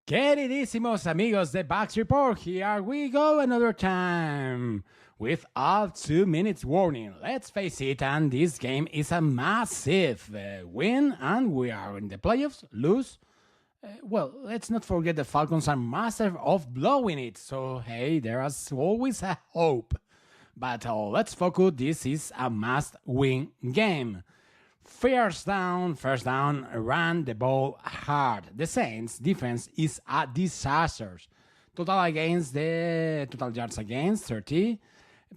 Queridísimos amigos de Bucs Report, here we go another time with a 2 minutes warning. Let's face it, and this game is a massive win, and we are in the playoffs. Lose. Well, let's not forget the Falcons are master of blowing it, so hey, there is always a hope. But let's focus, this is a must-win game. First down, run the ball hard. The Saints' defense is a disaster. Total yards against 30,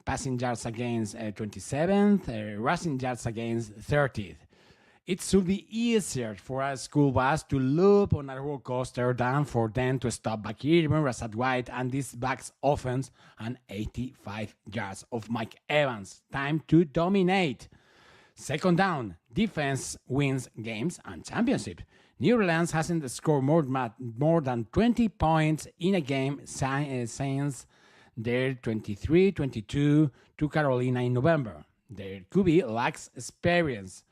passing yards against 27th, rushing yards against 30th. It should be easier for a school bus to loop on a roller coaster than for them to stop back here, Rashad White, and this Bucs offense and 85 yards of Mike Evans. Time to dominate. Second down, defense wins games and championship. New Orleans hasn't scored more than 20 points in a game since their 23-22 to Carolina in November. Their QB lacks experience,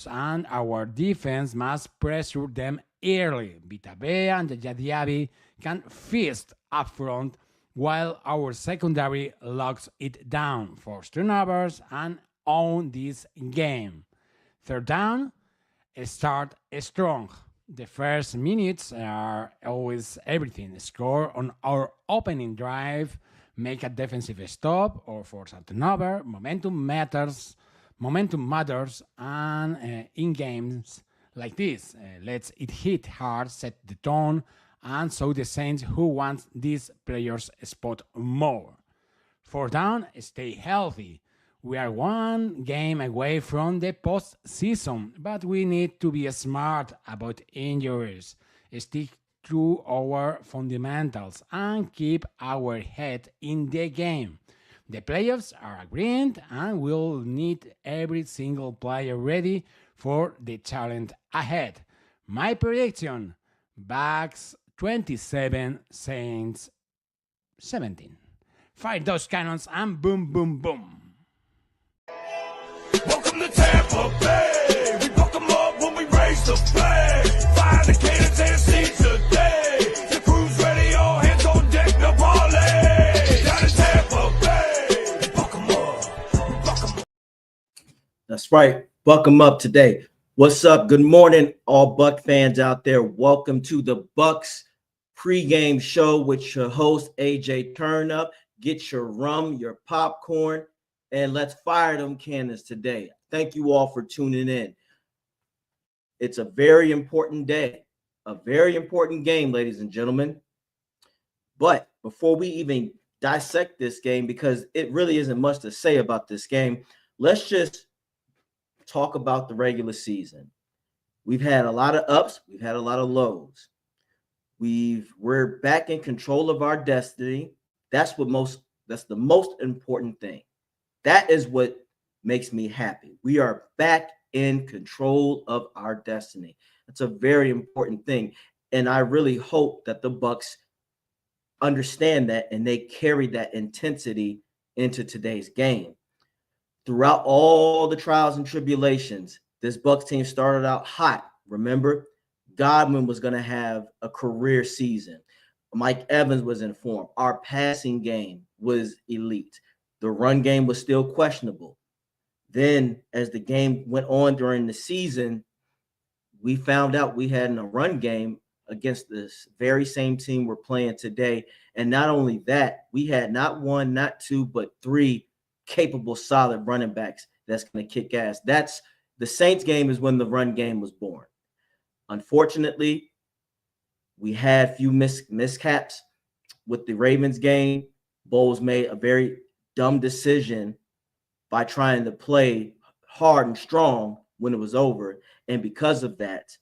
and our defense must pressure them early. Vita Vea and Diaby can feast up front while our secondary locks it down, force turnovers, and own this game. Third down, start strong. The first minutes are always everything. Score on our opening drive, make a defensive stop, or force a turnover. Momentum matters, and in games like this, let's it hit hard, set the tone, and show the Saints who wants these players spot more. Fourth down, stay healthy. We are one game away from the postseason, but we need to be smart about injuries, stick to our fundamentals, and keep our head in the game. The playoffs are a grind, and we'll need every single player ready for the challenge ahead. My prediction, Bucs 27, Saints 17. Fire those cannons and boom, boom, boom. Welcome to Tampa Bay. We fuck them up when we raise the flag. Fire the cannons and see today. The crew's ready, all hands on deck, no parlay. Down in Tampa Bay. We fuck them up. That's right. Buck them up today. What's up? Good morning, all Buck fans out there. Welcome to the Bucs pregame show with your host, AJ Turnup. Get your rum, your popcorn, and let's fire them cannons today. Thank you all for tuning in. It's a very important day, a very important game, ladies and gentlemen. But before we even dissect this game, because it really isn't much to say about this game, let's just talk about the regular season. We've had a lot of ups, we've had a lot of lows. We're back in control of our destiny. That's the most important thing. That is what makes me happy. We are back in control of our destiny. That's a very important thing. And I really hope that the Bucs understand that and they carry that intensity into today's game. Throughout all the trials and tribulations, this Bucs team started out hot. Remember, Godwin was going to have a career season. Mike Evans was in form. Our passing game was elite. The run game was still questionable. Then, as the game went on during the season, we found out we had a run game against this very same team we're playing today. And not only that, we had not one, not two, but three capable, solid running backs that's going to kick ass. That's the Saints game is when the run game was born. Unfortunately, we had a few miscaps with the Ravens game. Bowles made a very dumb decision by trying to play hard and strong when it was over. And because of that,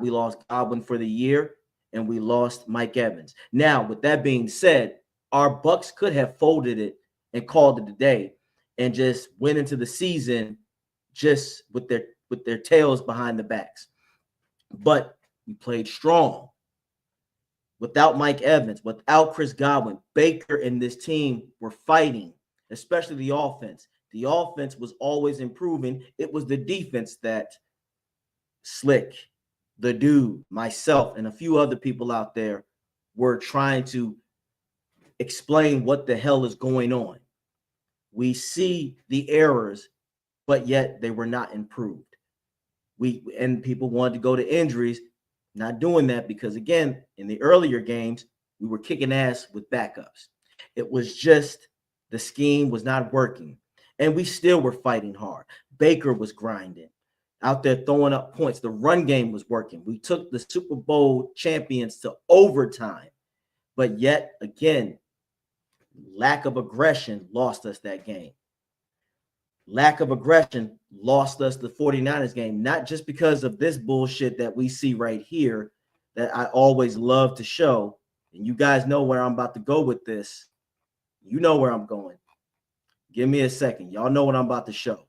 we lost Godwin for the year, and we lost Mike Evans. Now, with that being said, our Bucs could have folded it and called it a day and just went into the season just with their tails behind the backs. But we played strong. Without Mike Evans, without Chris Godwin, Baker and this team were fighting, especially the offense. The offense was always improving. It was the defense that Slick, the dude, myself, and a few other people out there were trying to explain what the hell is going on. We see the errors, but yet they were not improved. And people wanted to go to injuries. Not doing that because, again, in the earlier games, we were kicking ass with backups. It was just the scheme was not working, and we still were fighting hard. Baker was grinding, out there throwing up points. The run game was working. We took the Super Bowl champions to overtime, but yet, again, lack of aggression lost us that game. Lack of aggression lost us the 49ers game, not just because of this bullshit that we see right here that I always love to show. And you guys know where I'm about to go with this. You know where I'm going. Give me a second. Y'all know what I'm about to show.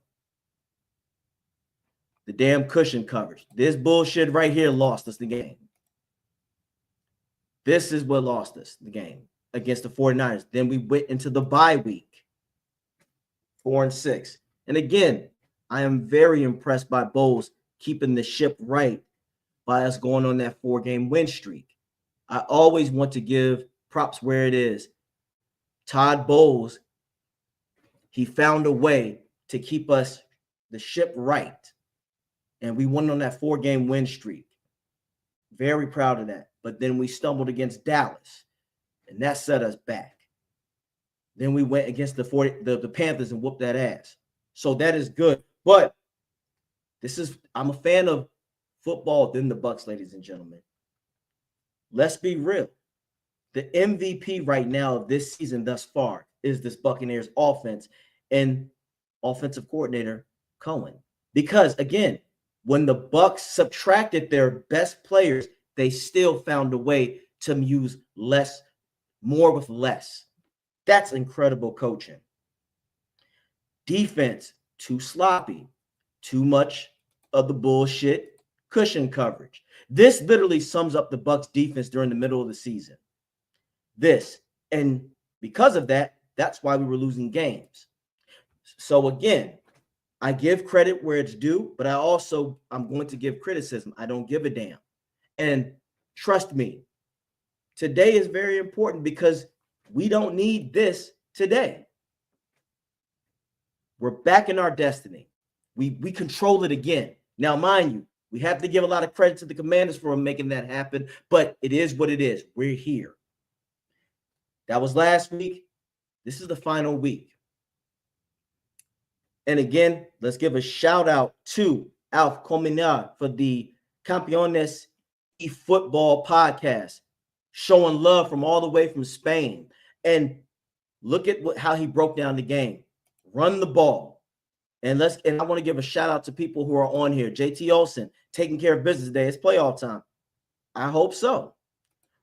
The damn cushion coverage. This bullshit right here lost us the game. This is what lost us the game against the 49ers. Then we went into the bye week, 4-6. And again, I am very impressed by Bowles keeping the ship right by us going on that 4-game win streak. I always want to give props where it is. Todd Bowles, he found a way to keep us the ship right. And we won on that 4-game win streak. Very proud of that. But then we stumbled against Dallas, and that set us back. Then we went against the Panthers and whooped that ass. So that is good. But I'm a fan of football than the Bucs, ladies and gentlemen. Let's be real. The MVP right now of this season thus far is this Buccaneers offense and offensive coordinator Cohen. Because, again, when the Bucs subtracted their best players, they still found a way to use more with less. That's incredible coaching. Defense, too sloppy, too much of the bullshit cushion coverage. This literally sums up the Bucs defense during the middle of the season. And because of that, that's why we were losing games. So again, I give credit where it's due, but I'm going to give criticism. I don't give a damn. And trust me, today is very important because we don't need this today. We're back in our destiny. We control it again. Now, mind you, we have to give a lot of credit to the Commanders for making that happen, but it is what it is. We're here. That was last week. This is the final week. And again, let's give a shout out to Alf Cominar for the Campeones eFootball podcast, showing love from all the way from Spain. And look at how he broke down the game. Run the ball. And I want to give a shout out to people who are on here. JT Olsen, taking care of business today. It's playoff time. I hope so.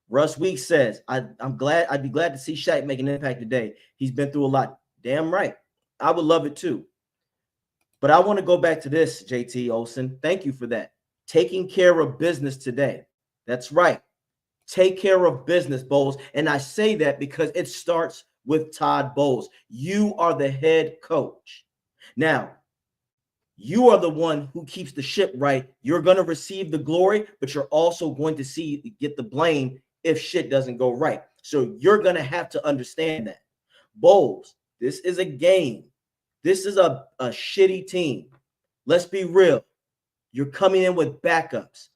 Russ Weeks says, I'd be glad to see Shaq make an impact today. He's been through a lot. Damn right. I would love it too. But I want to go back to this, JT Olsen. Thank you for that. Taking care of business today. That's right. Take care of business, Bowles. And I say that because it starts with Todd Bowles. You are the head coach. Now, you are the one who keeps the ship right. You're going to receive the glory, but you're also going to get the blame if shit doesn't go right. So you're going to have to understand that. Bowles, this is a game. This is a shitty team. Let's be real. You're coming in with backups.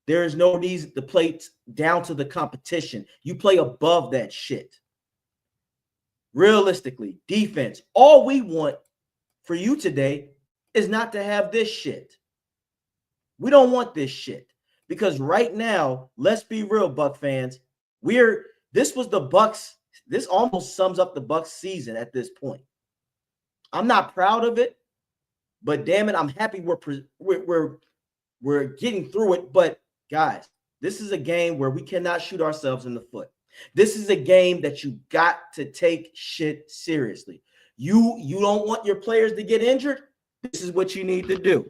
There is no need to play down to the competition. You play above that shit. Realistically, defense, all we want for you today is not to have this shit. We don't want this shit. Because right now, let's be real, Buck fans. This was the Bucs. This almost sums up the Bucs season at this point. I'm not proud of it, but damn it, I'm happy we're getting through it. But guys, This is a game where we cannot shoot ourselves in the foot. This is a game that you got to take shit seriously. You don't want your players to get injured. This is what you need to do.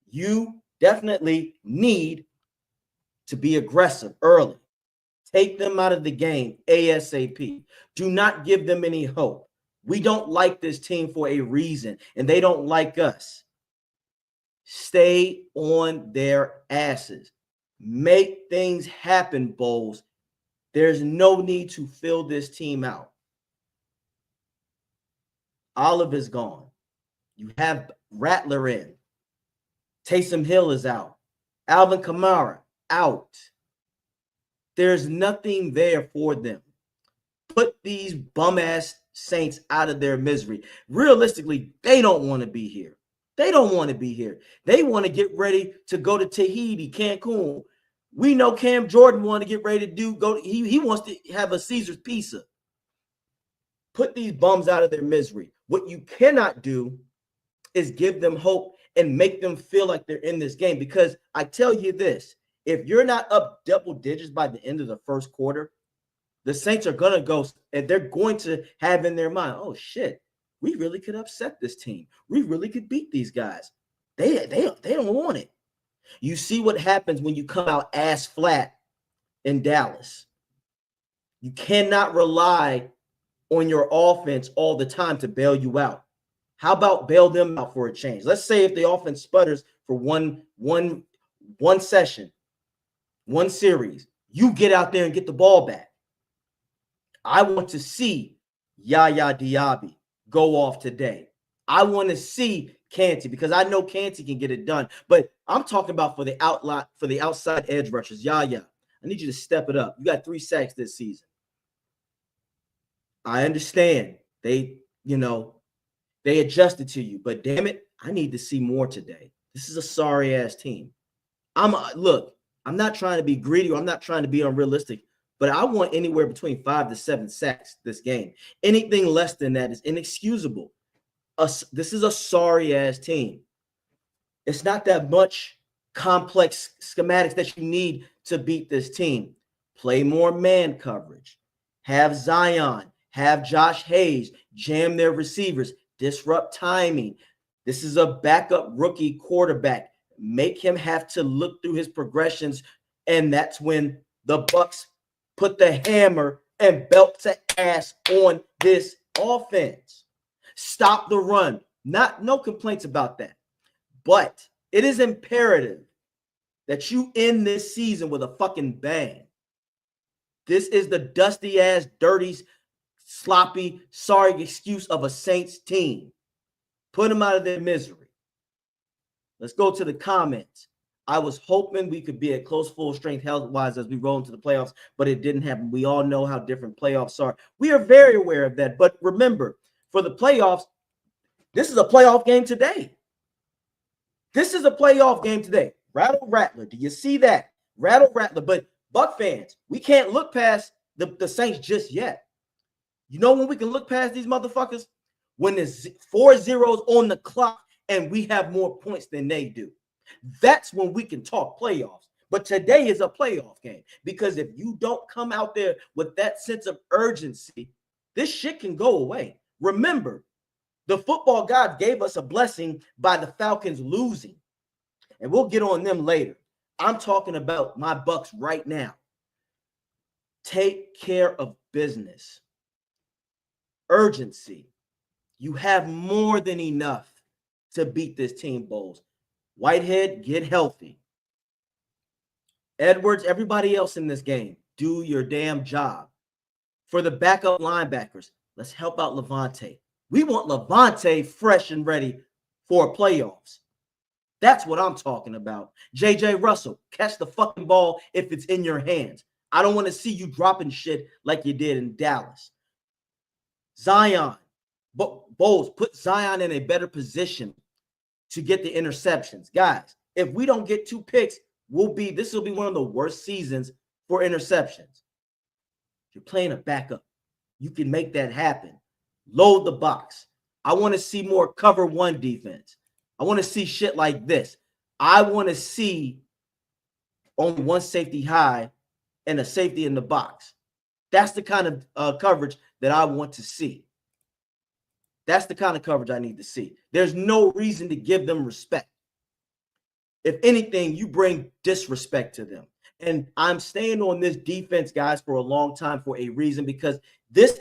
You definitely need to be aggressive early. Take them out of the game ASAP. Do not give them any hope. We don't like this team for a reason, and they don't like us. Stay on their asses. Make things happen, Bowles. There's no need to fill this team out. Olive is gone. You have Rattler in. Taysom Hill is out. Alvin Kamara out. There's nothing there for them. Put these bum-ass Saints out of their misery. Realistically, they don't want to be here. They don't want to be here. They want to get ready to go to Tahiti, Cancun. We know Cam Jordan wanted to get ready to he wants to have a Caesar's pizza. Put these bums out of their misery. What you cannot do is give them hope and make them feel like they're in this game. Because I tell you this, if you're not up double digits by the end of the first quarter, the Saints are going to go and they're going to have in their mind, oh, shit, we really could upset this team. We really could beat these guys. They don't want it. You see what happens when you come out ass flat in Dallas. You cannot rely on your offense all the time to bail you out. How about bail them out for a change? Let's say if the offense sputters for one session, one series, you get out there and get the ball back. I want to see Yaya Diaby go off today. I want to see Canty because I know Canty can get it done. But I'm talking about for the outside edge rushers. Yaya, I need you to step it up. You got 3 sacks this season. I understand they adjusted to you, but damn it, I need to see more today. This is a sorry ass team. I'm not trying to be greedy or I'm not trying to be unrealistic, but I want anywhere between 5 to 7 sacks this game. Anything less than that is inexcusable. This is a sorry ass team. It's not that much complex schematics that you need to beat this team. Play more man coverage. Have Zion. Have Josh Hayes jam their receivers. Disrupt timing. This is a backup rookie quarterback. Make him have to look through his progressions, and that's when the Bucs put the hammer and belt to ass on this offense. Stop the run. No complaints about that. But it is imperative that you end this season with a fucking bang. This is the dusty ass, dirty, sloppy, sorry excuse of a Saints team. Put them out of their misery. Let's go to the comments. I was hoping we could be at close full strength health-wise as we roll into the playoffs, but it didn't happen. We all know how different playoffs are. We are very aware of that. But remember, for the playoffs, this is a playoff game today. This is a playoff game today. Rattle Rattler. Do you see that? Rattle Rattler. But Buck fans, we can't look past the Saints just yet. You know when we can look past these motherfuckers? When there's 4 zeros on the clock and we have more points than they do. That's when we can talk playoffs. But today is a playoff game because if you don't come out there with that sense of urgency, this shit can go away. Remember, the football God gave us a blessing by the Falcons losing, and we'll get on them later. I'm talking about my Bucs right now. Take care of business. Urgency. You have more than enough to beat this team, Bowles. Whitehead, get healthy. Edwards, everybody else in this game, do your damn job. For the backup linebackers, let's help out Levante. We want Levante fresh and ready for playoffs. That's what I'm talking about. J.J. Russell, catch the fucking ball if it's in your hands. I don't want to see you dropping shit like you did in Dallas. Zion, Bowles, put Zion in a better position to get the interceptions. Guys, if we don't get 2 picks, this will be one of the worst seasons for interceptions. You're playing a backup. You can make that happen. Load the box. I want to see more cover 1 defense. I want to see shit like this. I want to see only one safety high and a safety in the box. That's the kind of coverage that I want to see. That's the kind of coverage I need to see. There's no reason to give them respect. If anything, you bring disrespect to them. And I'm staying on this defense, guys, for a long time for a reason, because this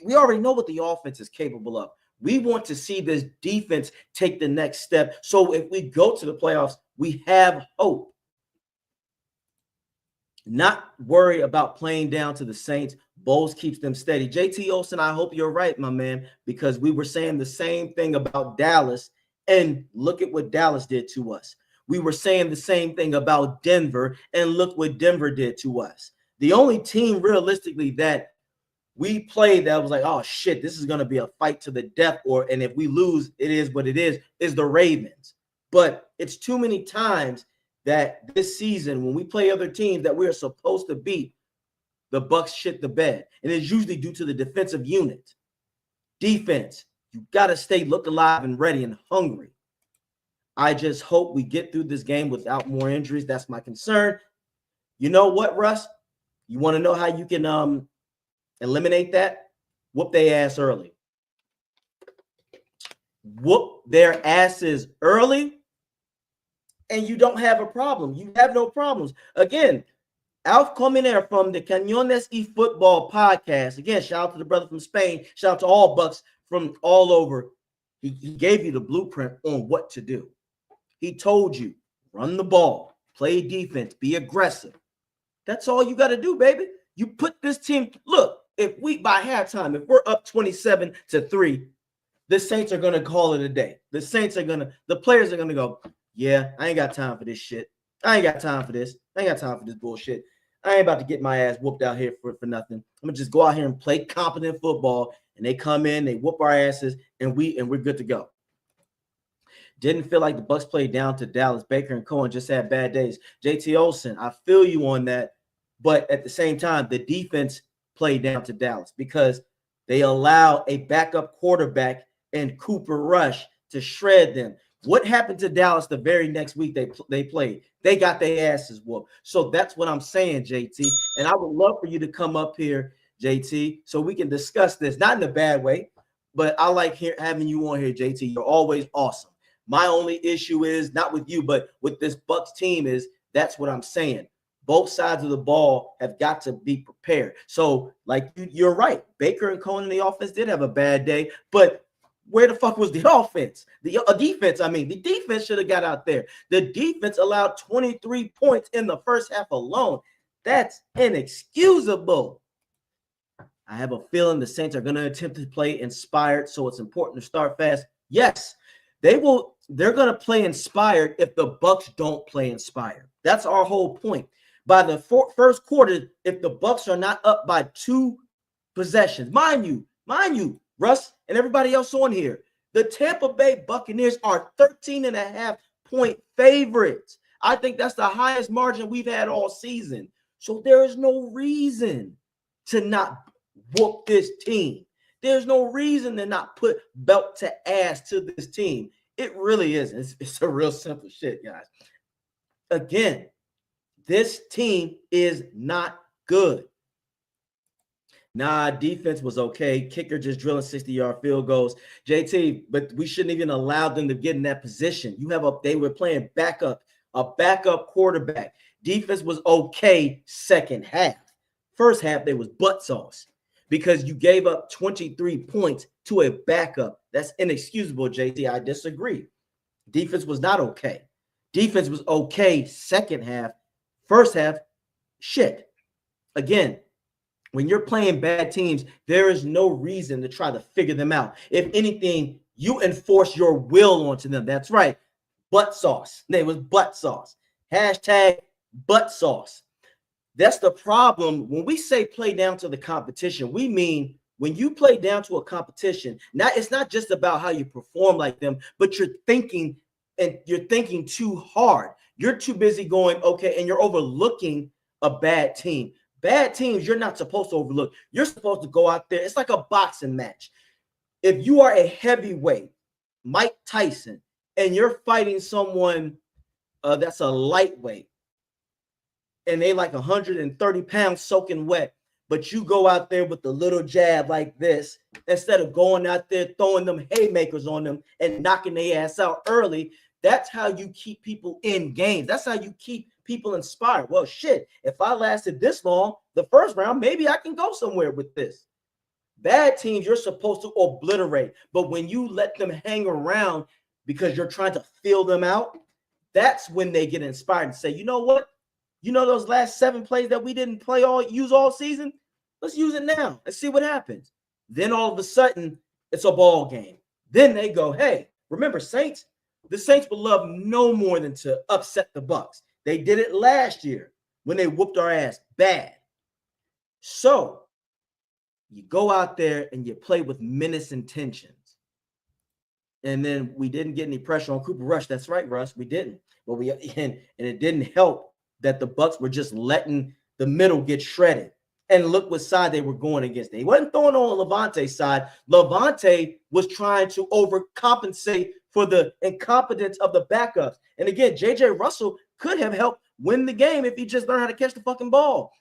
we already know what the offense is capable of. We want to see this defense take the next step. So if we go to the playoffs, we have hope. Not worry about playing down to the Saints. Bowles keeps them steady. JT Olsen, I hope you're right, my man, because we were saying the same thing about Dallas, and look at what Dallas did to us. We were saying the same thing about Denver, and look what Denver did to us. The only team realistically that we played that was like, oh shit, this is going to be a fight to the death, and if we lose, it is what it is the Ravens. But it's too many times that this season, when we play other teams that we're supposed to beat, the Bucs shit the bed. And it's usually due to the defensive unit. Defense, you got to look alive and ready and hungry. I just hope we get through this game without more injuries. That's my concern. You know what, Russ? You want to know how you can eliminate that? Whoop their ass early. Whoop their asses early, and you don't have a problem. You have no problems. Again, Alf Colmenares from the Cañones y Football podcast. Again, shout out to the brother from Spain. Shout out to all Bucs from all over. He gave you the blueprint on what to do. He told you, run the ball, play defense, be aggressive. That's all you got to do, baby. You put this team, look, if we, by halftime, if we're up 27-3, the Saints are going to call it a day. The players are going to go, yeah, I ain't got time for this shit. I ain't got time for this. I ain't got time for this bullshit. I ain't about to get my ass whooped out here for nothing. I'm going to just go out here and play competent football, and they come in, they whoop our asses, and we're good to go. Didn't feel like the Bucs played down to Dallas. Baker and Cohen just had bad days. JT Olsen, I feel you on that. But at the same time, the defense played down to Dallas because they allow a backup quarterback and Cooper Rush to shred them. What happened to Dallas the very next week they played? They got their asses whooped. So that's what I'm saying, JT. And I would love for you to come up here, JT, so we can discuss this. Not in a bad way, but I like having you on here, JT. You're always awesome. My only issue is not with you, but with this Bucs team is that's what I'm saying. Both sides of the ball have got to be prepared. So, like, you're right. Baker and Cohen in the offense did have a bad day, but where the fuck was the offense? The defense should have got out there. The defense allowed 23 points in the first half alone. That's inexcusable. I have a feeling the Saints are going to attempt to play inspired, so it's important to start fast. Yes, they will. They're going to play inspired if the Bucs don't play inspired. That's our whole point. By the first quarter, if the Bucs are not up by 2 possessions, mind you, Russ and everybody else on here, the Tampa Bay Buccaneers are 13.5-point favorites. I think that's the highest margin we've had all season. So there is no reason to not whoop this team. There's no reason to not put belt to ass to this team. It really isn't. It's a real simple shit, guys. Again, this team is not good. Nah, defense was okay. Kicker just drilling 60-yard field goals. JT, but we shouldn't even allow them to get in that position. They were playing a backup quarterback. Defense was okay second half. First half, they was butt sauce because you gave up 23 points to a backup. That's inexcusable, JT. I disagree. Defense was not okay. Defense was okay second half. First half, shit. Again, when you're playing bad teams, there is no reason to try to figure them out. If anything, you enforce your will onto them. That's right. Butt sauce. It was butt sauce. Hashtag butt sauce. That's the problem. When we say play down to the competition, we mean when you play down to a competition, it's not just about how you perform like them, but you're thinking too hard. You're too busy going, okay, and you're overlooking a bad team. Bad teams, you're not supposed to overlook. You're supposed to go out there. It's like a boxing match. If you are a heavyweight, Mike Tyson, and you're fighting someone that's a lightweight, and they like 130 pounds soaking wet, but you go out there with the little jab like this, instead of going out there throwing them haymakers on them and knocking their ass out early. That's how you keep people in games. That's how you keep people inspired. Well, shit, if I lasted this long, the first round, maybe I can go somewhere with this. Bad teams, you're supposed to obliterate. But when you let them hang around because you're trying to fill them out, that's when they get inspired and say, you know what? You know those last 7 plays that we didn't use all season? Let's use it now and see what happens. Then all of a sudden, it's a ball game. Then they go, hey, remember Saints? The Saints would love no more than to upset the Bucs. They did it last year when they whooped our ass bad. So you go out there and you play with menace intentions. And then we didn't get any pressure on Cooper Rush. That's right, Russ. We didn't. But and it didn't help that the Bucs were just letting the middle get shredded. And look what side they were going against. They wasn't throwing on Levante's side. Levante was trying to overcompensate for the incompetence of the backups. And again, J.J. Russell could have helped win the game if he just learned how to catch the fucking ball.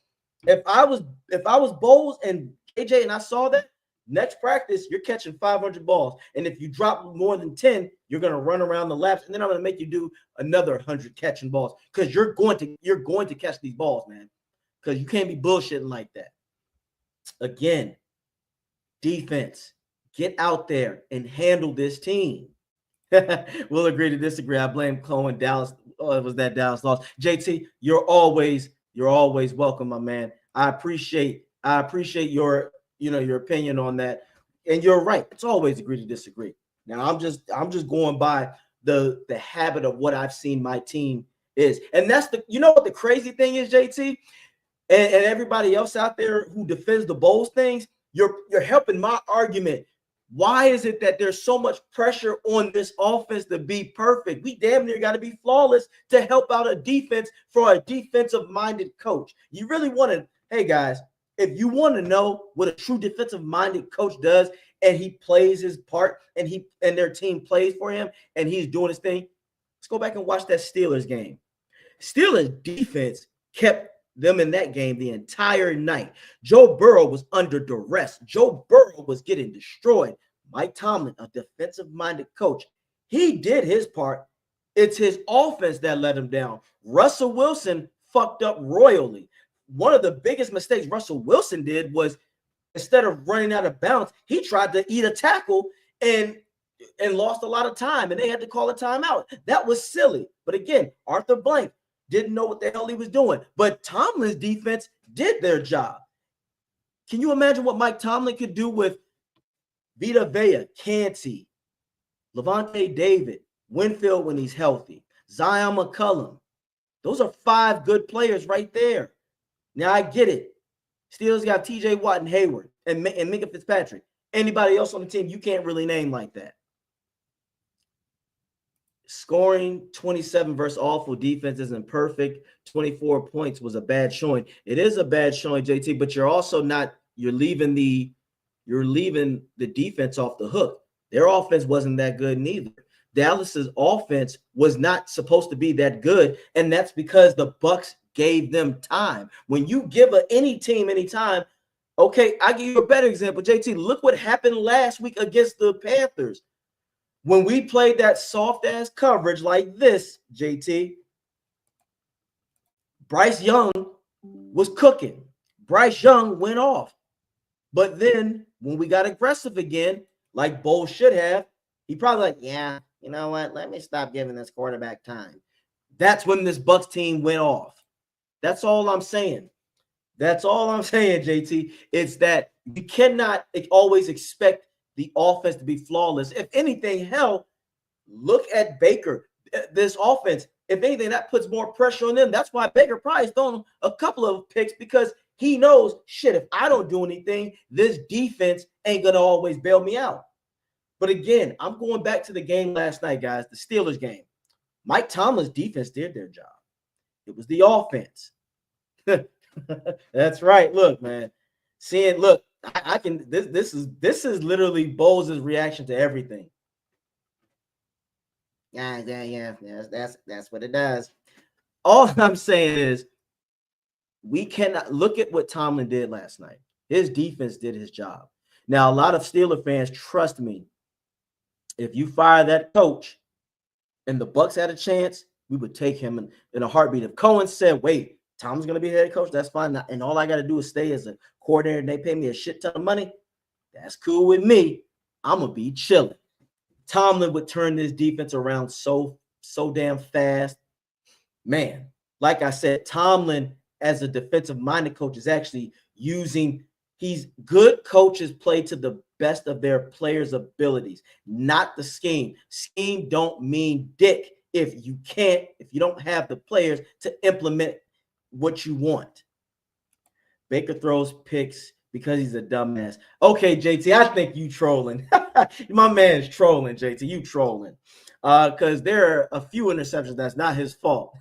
If I was Bowles and JJ and I saw that, next practice, you're catching 500 balls. And if you drop more than 10, you're going to run around the laps. And then I'm going to make you do another 100 catching balls because you're going to catch these balls, man, because you can't be bullshitting like that. Again, defense, get out there and handle this team. We'll agree to disagree. I blame Cohen. Dallas. Oh, it was that Dallas loss. JT, you're always welcome, my man. I appreciate your opinion on that. And you're right. It's always agree to disagree. Now I'm just going by the habit of what I've seen my team is. And that's what the crazy thing is, JT, and everybody else out there who defends the Bowles things, you're helping my argument. Why is it that there's so much pressure on this offense to be perfect? We damn near got to be flawless to help out a defense for a defensive-minded coach. You really want to, hey, guys, if you want to know what a true defensive-minded coach does and he plays his part and their team plays for him and he's doing his thing, let's go back and watch that Steelers game. Steelers defense kept them in that game the entire night. Joe Burrow was under duress. Joe Burrow was getting destroyed. Mike Tomlin, a defensive-minded coach, he did his part. It's his offense that let him down. Russell Wilson fucked up royally. One of the biggest mistakes Russell Wilson did was instead of running out of bounds, he tried to eat a tackle and lost a lot of time, and they had to call a timeout. That was silly. But again, Arthur Blank didn't know what the hell he was doing. But Tomlin's defense did their job. Can you imagine what Mike Tomlin could do with Vita Vea, Canty, Levante David, Winfield when he's healthy, Zion McCullum? Those are 5 good players right there. Now, I get it. Steelers got T.J. Watt and Hayward and Minka Fitzpatrick. Anybody else on the team you can't really name like that. Scoring 27 versus awful defense isn't perfect. 24 points was a bad showing. It is a bad showing, JT, but you're also not – you're leaving the defense off the hook. Their offense wasn't that good neither. Dallas's offense was not supposed to be that good, and that's because the Bucs gave them time. When you give any team any time, okay, I'll give you a better example. JT, look what happened last week against the Panthers. When we played that soft-ass coverage like this, JT, Bryce Young was cooking. Bryce Young went off. But then when we got aggressive again, like Bowles should have, he probably like, yeah, you know what? Let me stop giving this quarterback time. That's when this Bucs team went off. That's all I'm saying. That's all I'm saying, JT. It's that you cannot always expect the offense to be flawless. If anything, hell, look at Baker. This offense, if anything, that puts more pressure on them. That's why Baker probably is throwing a couple of picks because he knows, shit, if I don't do anything, this defense ain't going to always bail me out. But again, I'm going back to the game last night, guys, the Steelers game. Mike Tomlin's defense did their job. It was the offense. That's right. Look, man. Look, I can. This is literally Bowles' reaction to everything. Yeah. That's what it does. All I'm saying is we cannot look at what Tomlin did last night. His defense did his job. Now, a lot of Steeler fans, trust me, if you fire that coach and the Bucs had a chance, we would take him in a heartbeat. If Cohen said, wait, Tom's going to be head coach, that's fine. And all I got to do is stay as a coordinator and they pay me a shit ton of money, that's cool with me. I'm going to be chilling. Tomlin would turn this defense around so damn fast. Man, like I said, Tomlin, as a defensive-minded coach, is actually he's good coaches play to the best of their players' abilities, not the scheme. Scheme don't mean dick if you don't have the players to implement what you want. Baker throws picks because he's a dumbass. Okay, JT, I think you trolling. My man's trolling, JT. You trolling. Because there are a few interceptions that's not his fault.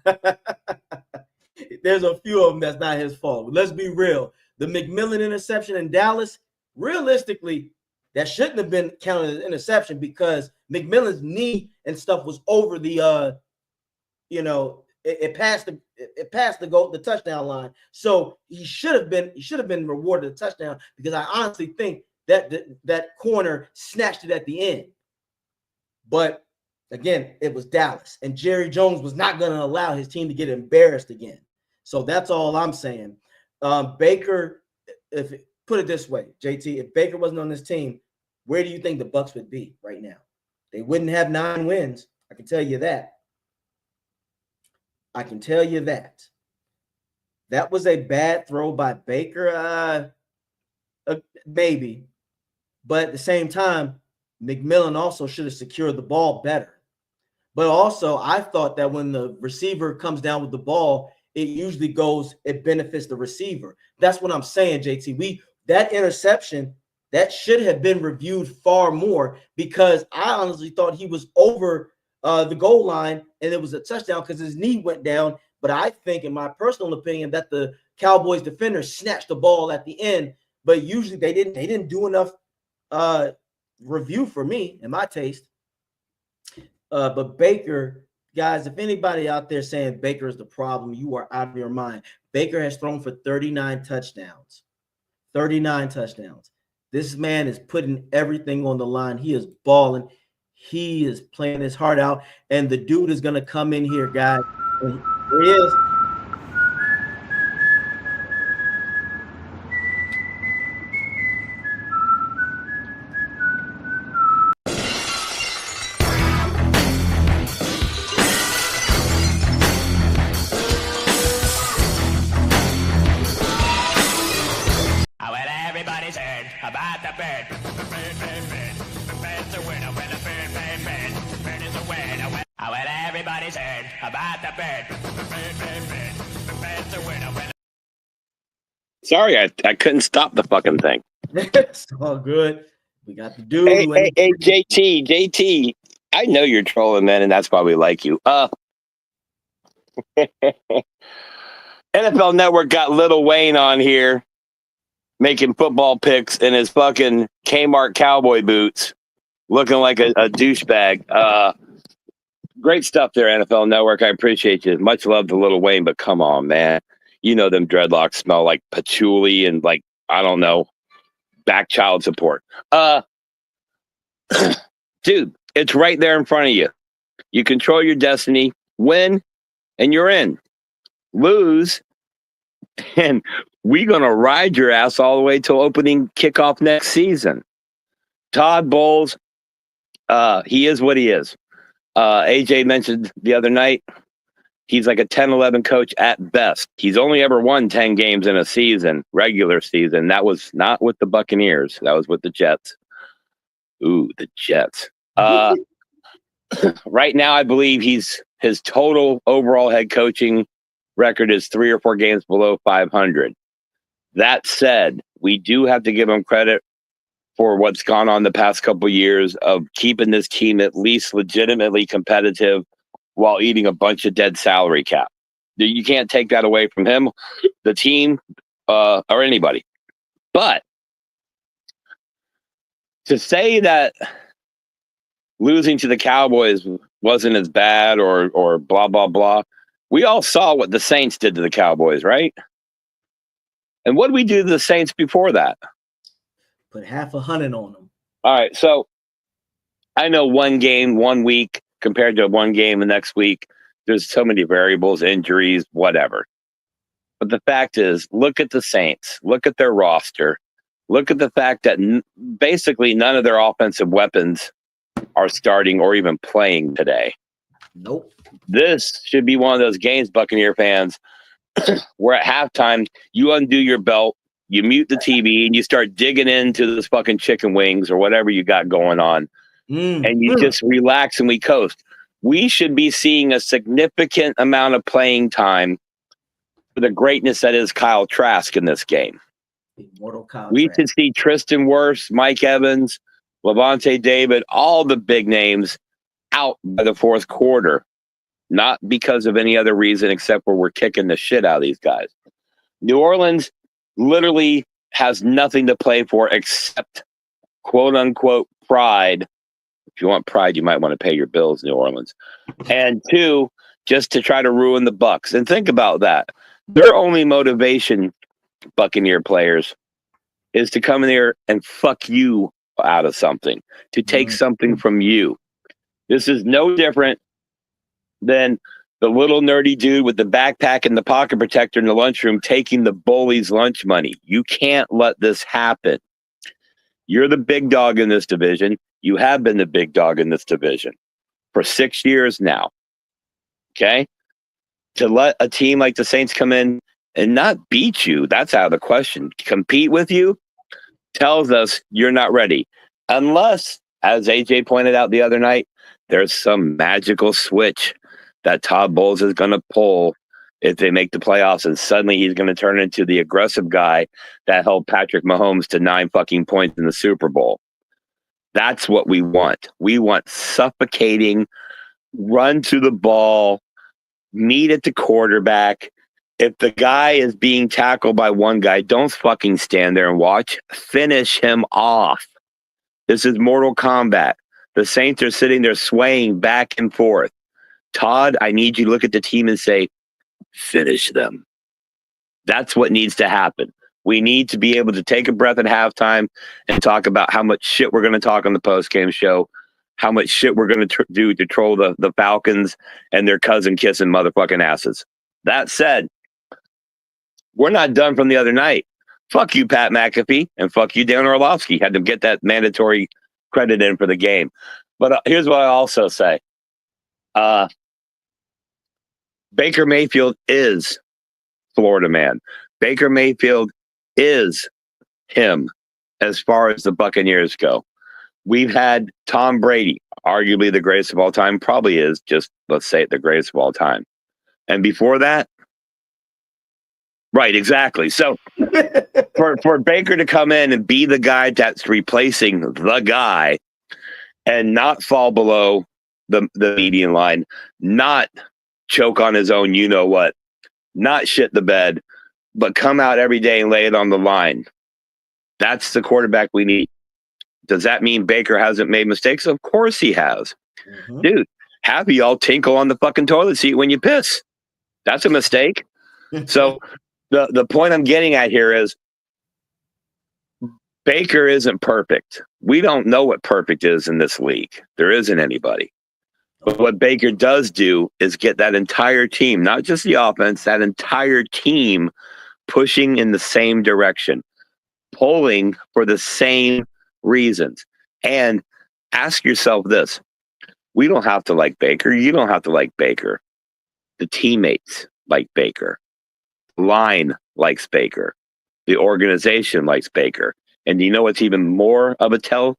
There's a few of them that's not his fault. Let's be real. The McMillan interception in Dallas, realistically, that shouldn't have been counted as interception because McMillan's knee and stuff was over the it passed the touchdown line. So he should have been rewarded a touchdown because I honestly think that corner snatched it at the end. But again, it was Dallas, and Jerry Jones was not going to allow his team to get embarrassed again. So that's all I'm saying. Baker, put it this way, JT, if Baker wasn't on this team, where do you think the Bucs would be right now? They wouldn't have 9 wins. I can tell you that. That was a bad throw by Baker, maybe. But at the same time, McMillan also should have secured the ball better. But also, I thought that when the receiver comes down with the ball, it benefits the receiver. That's what I'm saying, JT. That interception, that should have been reviewed far more because I honestly thought he was over the goal line and it was a touchdown because his knee went down. But I think, in my personal opinion, that the Cowboys defender snatched the ball at the end. But usually they didn't do enough review for me, in my taste. But Baker, guys, if anybody out there saying Baker is the problem, you are out of your mind. Baker has thrown for 39 touchdowns. 39 touchdowns. This man is putting everything on the line. He is balling. He is playing his heart out. And the dude is going to come in here, guys. And here he is. About the bird. The bird's a winner when a bird is a winner. Well, everybody's heard about the bird. The bird's a winner when. Sorry, I couldn't stop the fucking thing. It's all good. We got the dude. Hey, JT. I know you're trolling, man, and that's why we like you. NFL Network got Lil Wayne on here making football picks in his fucking Kmart cowboy boots, looking like a douchebag. Great stuff there, NFL Network. I appreciate you. Much love to Lil Wayne, but come on, man. You know them dreadlocks smell like patchouli and like, I don't know, back child support. Dude, it's right there in front of you. You control your destiny. Win, and you're in. Lose, and we're going to ride your ass all the way till opening kickoff next season. Todd Bowles, he is what he is. AJ mentioned the other night, he's like a 10-11 coach at best. He's only ever won 10 games in a season, regular season. That was not with the Buccaneers. That was with the Jets. Ooh, the Jets. Right now, I believe his total overall head coaching record is 3 or 4 games below 500. That said, we do have to give him credit for what's gone on the past couple of years of keeping this team at least legitimately competitive while eating a bunch of dead salary cap. You can't take that away from him, the team, or anybody. But to say that losing to the Cowboys wasn't as bad or blah, blah, blah. We all saw what the Saints did to the Cowboys, right? And what did we do to the Saints before that? Put $500 on them. All right, so I know one game, 1 week compared to one game the next week. There's so many variables, injuries, whatever. But the fact is, look at the Saints. Look at their roster. Look at the fact that basically none of their offensive weapons are starting or even playing today. Nope. This should be one of those games, Buccaneer fans, where at halftime you undo your belt, you mute the TV, and you start digging into those fucking chicken wings or whatever you got going on, and you just relax and we coast. We should be seeing a significant amount of playing time for the greatness that is Kyle Trask in this game. Immortal Kyle We Trask. should see Tristan Wirfs, Mike Evans, Levante David, all the big names out by the fourth quarter. Not because of any other reason except where we're kicking the shit out of these guys. New Orleans literally has nothing to play for except quote unquote pride. If you want pride, you might want to pay your bills, New Orleans. And two, just to try to ruin the Bucs. And think about that. Their only motivation, Buccaneer players, is to come in here and fuck you out of something, to take something from you. This is no different than the little nerdy dude with the backpack and the pocket protector in the lunchroom taking the bully's lunch money. You can't let this happen. You're the big dog in this division. You have been the big dog in this division for 6 years now. Okay? To let a team like the Saints come in and not beat you, that's out of the question. Compete with you tells us you're not ready. Unless, as AJ pointed out the other night, there's some magical switch that Todd Bowles is going to pull if they make the playoffs, and suddenly he's going to turn into the aggressive guy that held Patrick Mahomes to 9 fucking points in the Super Bowl. That's what we want. We want suffocating, run to the ball, meet at the quarterback. If the guy is being tackled by one guy, don't fucking stand there and watch. Finish him off. This is Mortal Kombat. The Saints are sitting there swaying back and forth. Todd, I need you to look at the team and say, finish them. That's what needs to happen. We need to be able to take a breath at halftime and talk about how much shit we're going to talk on the postgame show, how much shit we're going to do to troll the Falcons and their cousin kissing motherfucking asses. That said, we're not done from the other night. Fuck you, Pat McAfee, and fuck you, Dan Orlovsky. Had to get that mandatory credit in for the game. But here's what I also say. Baker Mayfield is Florida man. Baker Mayfield is him as far as the Buccaneers go. We've had Tom Brady, arguably the greatest of all time, probably is just, let's say it, the greatest of all time. And before that, right, exactly. So for Baker to come in and be the guy that's replacing the guy and not fall below the median line, not choke on his own, you know what, not shit the bed, but come out every day and lay it on the line. That's the quarterback we need. Does that mean Baker hasn't made mistakes? Of course he has. Mm-hmm. Dude, half of y'all tinkle on the fucking toilet seat when you piss. That's a mistake. So the point I'm getting at here is Baker isn't perfect. We don't know what perfect is in this league. There isn't anybody. But what Baker does do is get that entire team, not just the offense, that entire team pushing in the same direction, pulling for the same reasons. And ask yourself this. We don't have to like Baker. You don't have to like Baker. The teammates like Baker. Line likes Baker. The organization likes Baker. And you know what's even more of a tell?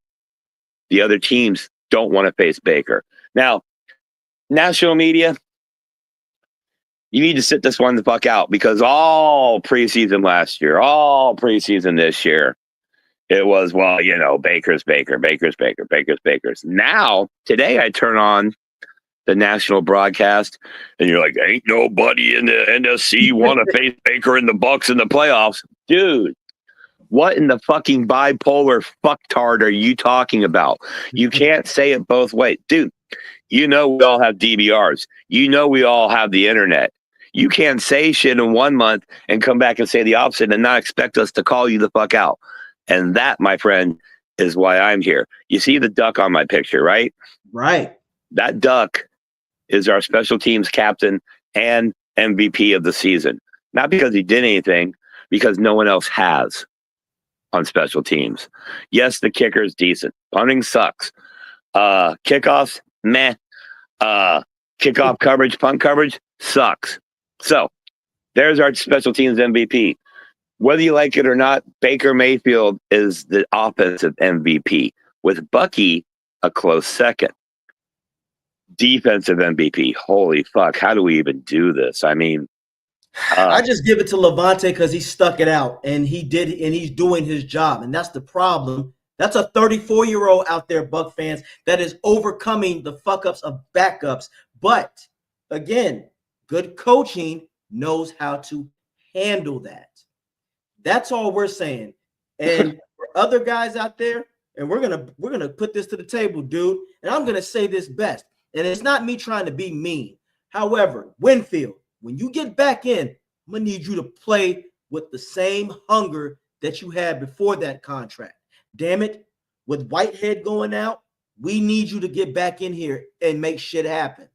The other teams don't want to face Baker. Now, national media, you need to sit this one the fuck out, because all preseason last year, all preseason this year, it was, well, you know, Baker's Baker. Now, today I turn on the national broadcast and you're like, ain't nobody in the NSC want to face Baker in the Bucs in the playoffs. Dude, what in the fucking bipolar fucktard are you talking about? You can't say it both ways. Dude, You know we all have DVRs. You know we all have the internet. You can't say shit in 1 month and come back and say the opposite and not expect us to call you the fuck out. And that, my friend, is why I'm here. You see the duck on my picture, right? Right. That duck is our special teams captain and MVP of the season. Not because he did anything, because no one else has on special teams. Yes, the kicker is decent. Punting sucks. Kickoffs, meh. Kickoff coverage, punt coverage, sucks. So there's our special teams MVP. Whether you like it or not, Baker Mayfield is the offensive MVP, with Bucky a close second. Defensive MVP. Holy fuck. How do we even do this? I mean, I just give it to Levante because he stuck it out and he's doing his job. And that's the problem. That's a 34-year-old out there, Buck fans, that is overcoming the fuck-ups of backups. But again, good coaching knows how to handle that. That's all we're saying. And for other guys out there, and we're gonna put this to the table, dude. And I'm gonna say this best. And it's not me trying to be mean. However, Winfield, when you get back in, I'm gonna need you to play with the same hunger that you had before that contract. Damn it, with Whitehead going out, we need you to get back in here and make shit happen.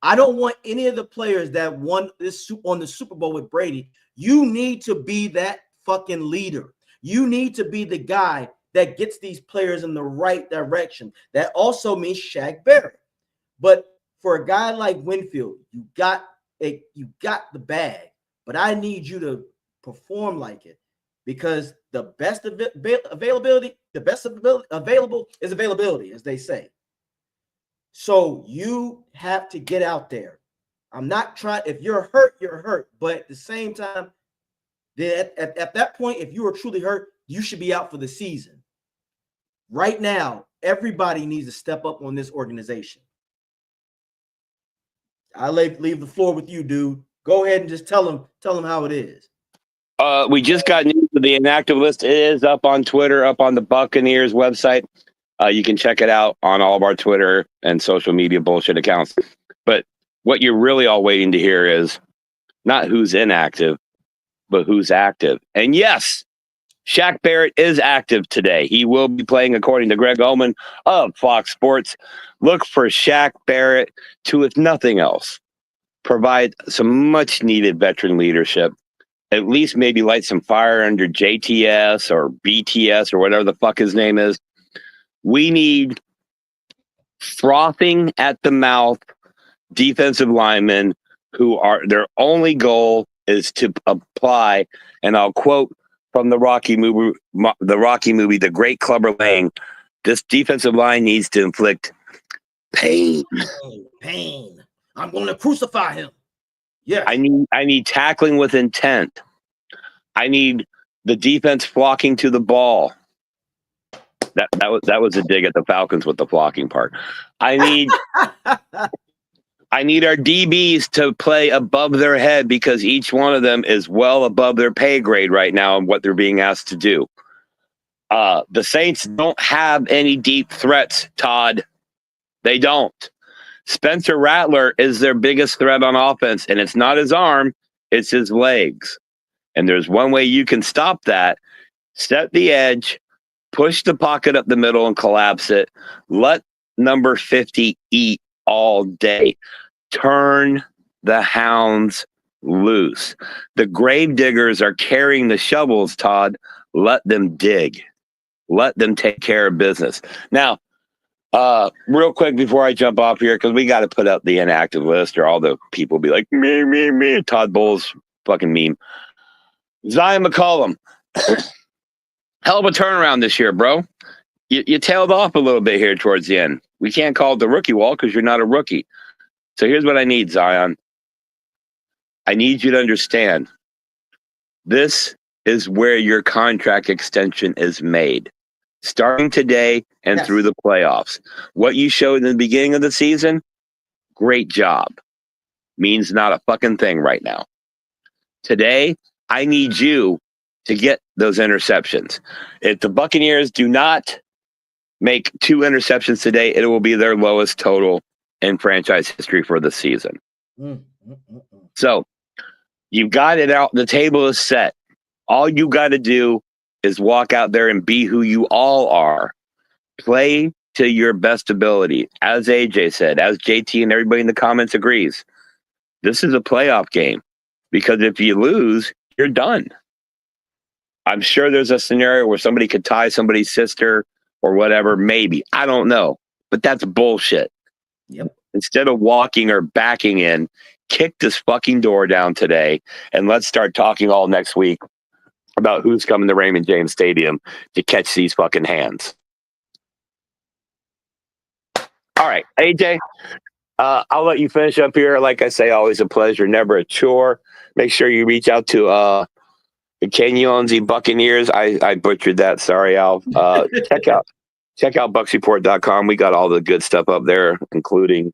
I don't want any of the players that won this on the Super Bowl with Brady. You need to be that fucking leader. You need to be the guy that gets these players in the right direction. That also means Shaq Barrett. But for a guy like Winfield, you got the bag, but I need you to perform like it, because the best availability, the best available is availability, as they say. So you have to get out there. I'm not trying. If you're hurt, you're hurt. But at the same time, at that point, if you are truly hurt, you should be out for the season. Right now, everybody needs to step up on this organization. I leave the floor with you, dude. Go ahead and just tell them how it is. We just got news of the inactive list. It is up on Twitter, up on the Buccaneers website. You can check it out on all of our Twitter and social media bullshit accounts. But what you're really all waiting to hear is not who's inactive, but who's active. And yes, Shaq Barrett is active today. He will be playing, according to Greg Oman of Fox Sports. Look for Shaq Barrett to, if nothing else, provide some much-needed veteran leadership. At least maybe light some fire under JTS or BTS or whatever the fuck his name is. We need frothing at the mouth defensive linemen who are, their only goal is to apply, and I'll quote from the Rocky movie, The Great Clubber Lang, this defensive line needs to inflict pain. Pain. I'm going to crucify him. Yeah. I need tackling with intent. I need the defense flocking to the ball. That was a dig at the Falcons with the flocking part. I need our DBs to play above their head, because each one of them is well above their pay grade right now and what they're being asked to do. The Saints don't have any deep threats, Todd. They don't. Spencer Rattler is their biggest threat on offense, and it's not his arm, it's his legs. And there's one way you can stop that. Set the edge, push the pocket up the middle and collapse it. Let number 50 eat all day. Turn the hounds loose. The grave diggers are carrying the shovels, Todd. Let them dig. Let them take care of business. Now, real quick before I jump off here, because we got to put up the inactive list or all the people be like, me, Todd Bowles fucking meme. Zion McCollum. Hell of a turnaround this year, bro. You tailed off a little bit here towards the end. We can't call it the rookie wall because you're not a rookie. So here's what I need, Zion. I need you to understand. This is where your contract extension is made. Starting today and through the playoffs. What you showed in the beginning of the season, great job. Means not a fucking thing right now. Today, I need you to get those interceptions. If the Buccaneers do not make 2 interceptions today, it will be their lowest total in franchise history for the season. So you've got it out. The table is set. All you got to do is walk out there and be who you all are. Play to your best ability. As AJ said, as JT and everybody in the comments agrees, this is a playoff game, because if you lose, you're done. I'm sure there's a scenario where somebody could tie somebody's sister or whatever, maybe. I don't know. But that's bullshit. Yep. Instead of walking or backing in, kick this fucking door down today, and let's start talking all next week about who's coming to Raymond James Stadium to catch these fucking hands. All right, AJ, I'll let you finish up here. Like I say, always a pleasure, never a chore. Make sure you reach out to the Canyonzi Buccaneers. I butchered that. Sorry, Al. Check out BucsReport.com. We got all the good stuff up there, including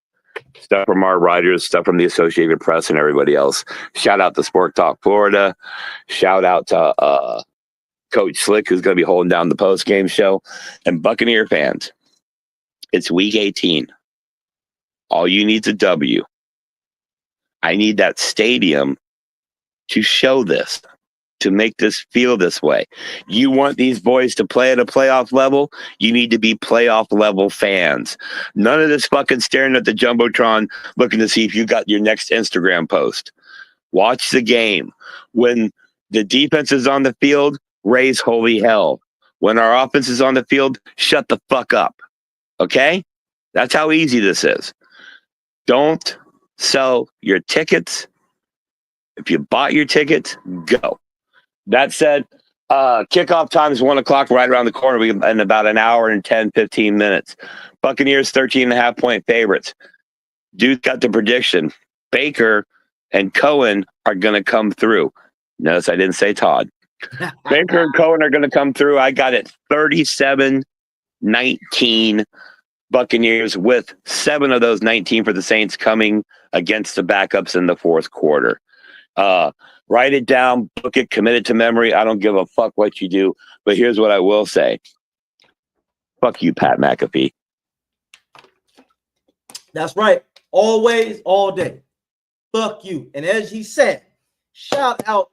stuff from our writers, stuff from the Associated Press, and everybody else. Shout out to Sport Talk Florida. Shout out to Coach Slick, who's going to be holding down the post-game show. And Buccaneer fans, it's Week 18. All you need is a W. I need that stadium to show this, to make this feel this way. You want these boys to play at a playoff level? You need to be playoff level fans. None of this fucking staring at the Jumbotron looking to see if you got your next Instagram post. Watch the game. When the defense is on the field, raise holy hell. When our offense is on the field, shut the fuck up. Okay? That's how easy this is. Don't sell your tickets. If you bought your tickets, go. That said, kickoff time is 1 o'clock right around the corner in about an hour and 10, 15 minutes. Buccaneers 13.5-point favorites. Dude got the prediction. Baker and Cohen are going to come through. Notice I didn't say Todd. Baker and Cohen are going to come through. I got it 37-19 Buccaneers, with 7 of those 19 for the Saints coming against the backups in the fourth quarter. Write it down, book it, commit it to memory. I don't give a fuck what you do, but here's what I will say. Fuck you, Pat McAfee. That's right. Always, all day. Fuck you. And as he said, shout out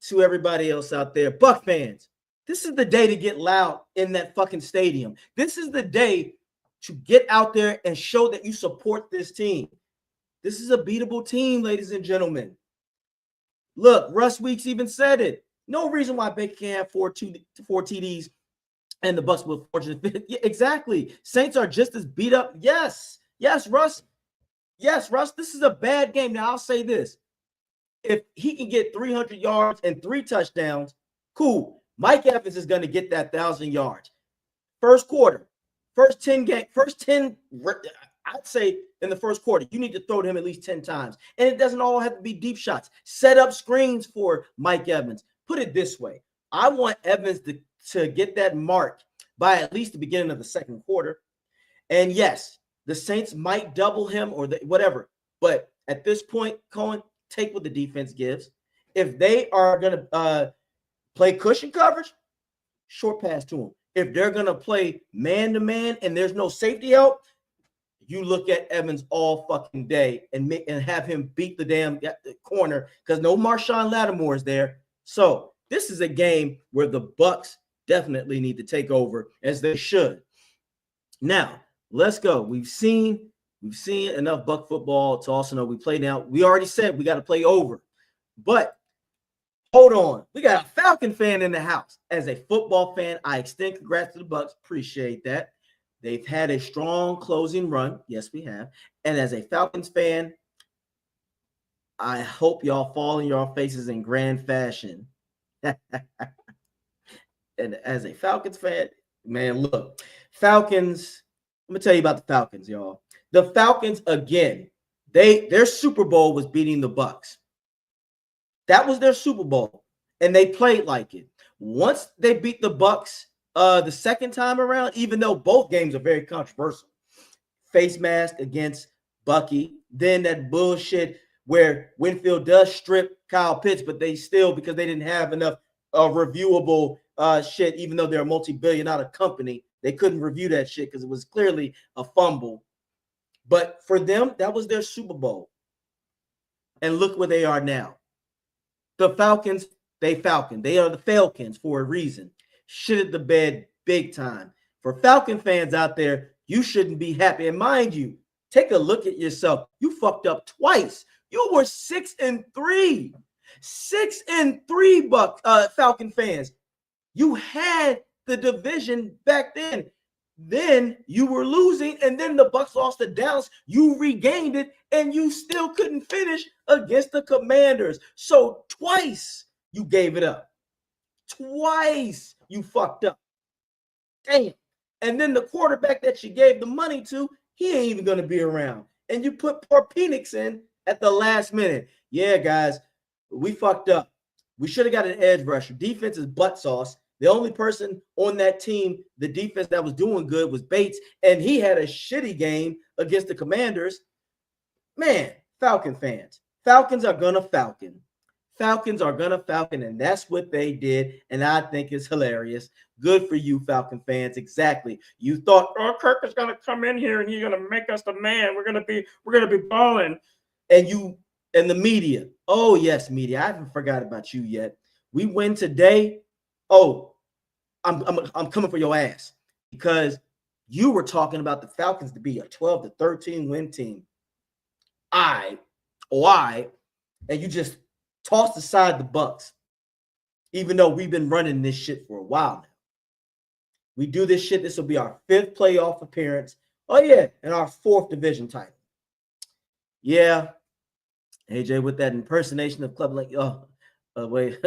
to everybody else out there. Buck fans, this is the day to get loud in that fucking stadium. This is the day to get out there and show that you support this team. This is a beatable team, ladies and gentlemen. Look, Russ Weeks even said it. No reason why Baker can't have four TDs and the Bucs will fortunate. Yeah, exactly. Saints are just as beat up. Yes, Russ. Yes, Russ. This is a bad game. Now I'll say this: if he can get 300 yards and 3 touchdowns, cool. Mike Evans is going to get that 1,000 yards. First quarter, first 10. I'd say in the first quarter, you need to throw to him at least 10 times. And it doesn't all have to be deep shots. Set up screens for Mike Evans. Put it this way. I want Evans to get that mark by at least the beginning of the second quarter. And yes, the Saints might double him or whatever. But at this point, Cohen, take what the defense gives. If they are going to play cushion coverage, short pass to him. If they're going to play man-to-man and there's no safety help, you look at Evans all fucking day and have him beat the damn corner because no Marshawn Lattimore is there. So this is a game where the Bucs definitely need to take over, as they should. Now, let's go. We've seen enough Buck football to also know we play now. We already said we got to play over. But hold on. We got a Falcon fan in the house. As a football fan, I extend congrats to the Bucs. Appreciate that. They've had a strong closing run. Yes, we have. And as a Falcons fan, I hope y'all fall in your faces in grand fashion. And as a Falcons fan, man, look, Falcons, let me tell you about the Falcons, y'all. The Falcons, again, their Super Bowl was beating the Bucs. That was their Super Bowl, and they played like it. Once they beat the Bucs, the second time around, even though both games are very controversial, face mask against Bucky, then that bullshit where Winfield does strip Kyle Pitts, but they still, because they didn't have enough reviewable shit, even though they're a multi-billion-dollar company, they couldn't review that shit because it was clearly a fumble. But for them, that was their Super Bowl. And look where they are now. The Falcons, they Falcon. They are the Falcons for a reason. Shitted the bed big time. For Falcon fans out there, you shouldn't be happy. And mind you, take a look at yourself. You fucked up twice. You were 6-3. 6-3, Falcon fans. You had the division back then. Then you were losing, and then the Bucs lost to Dallas. You regained it, and you still couldn't finish against the Commanders. So twice you gave it up. Twice you fucked up. Damn. And then the quarterback that you gave the money to, he ain't even going to be around. And you put poor Penix in at the last minute. Yeah, guys, we fucked up. We should have got an edge rusher. Defense is butt sauce. The only person on that team, the defense that was doing good, was Bates, and he had a shitty game against the Commanders. Man, Falcon fans. Falcons are going to Falcon. Falcons are going to Falcon, and that's what they did, and I think it's hilarious. Good for you, Falcon fans. Exactly. You thought, oh, Kirk is going to come in here, and he's going to make us the man. We're going to be balling. And you and the media. Oh, yes, media. I haven't forgot about you yet. We win today. Oh, I'm coming for your ass, because you were talking about the Falcons to be a 12-13 win team. And you just tossed aside the Bucs, even though we've been running this shit for a while now. We do this shit. This will be our 5th playoff appearance. Oh, yeah, and our 4th division title. Yeah, AJ with that impersonation of Club like, wait.